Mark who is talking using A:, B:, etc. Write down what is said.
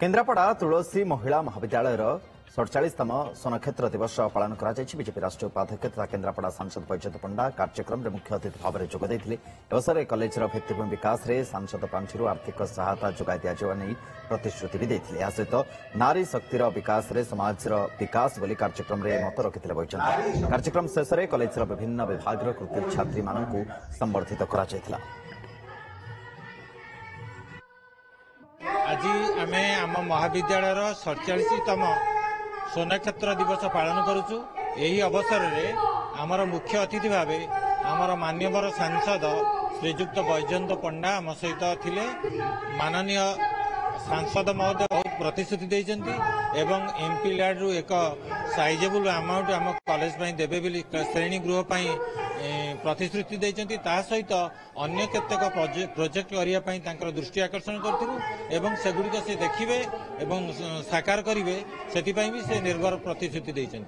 A: केन्द्रापड़ा तुलसी महिला महाविद्यालय 47तम सोनक्षेत्र दिवस पालन बीजेपी राष्ट्रीय उपाध्यक्ष तथा केन्द्रापड़ा सांसद बैजयंत पंडा कार्यक्रम में मुख्य अतिथि भाव में जोगदे। अवसर कलेजर भित्तिभूमि विकास में सांसद पांचि आर्थिक सहायता जोगाई दिजाने प्रतिश्रुति भी देते। या सहित नारी शक्तिर विकास में समाजर विकास बोली कार्यक्रम में मत रखिते बैजयंत। कार्यक्रम शेष में कलेजर विभिन्न विभाग कृति छात्री मानू संबर्धित करा।
B: आज आम आम महाविद्यालय 47तम सोनक्षेत्र दिवस पालन करुचु। यही अवसर में आमर मुख्य अतिथि भाव आमर माननीय सांसद श्रीजुक्त बैजयंत पंडा आम सहित थिले। माननीय सांसद महोदय बहुत प्रतिश्रुति देइछन्ति एवं एमपी लैड रु एक साइजेबल अमाउंट आम कॉलेज पई देबे बोली श्रेणी गृह पई प्रतिश्रुति देइछन्ति। ता सहित अन्य केतेक प्रोजेक्ट करिया पई तांकर दृष्टि आकर्षण करथिलु एवं सेगुडिक से देखिबे एवं साकार करिवे सेति पई भी से निर्भर प्रतिश्रुति देइछन्ति।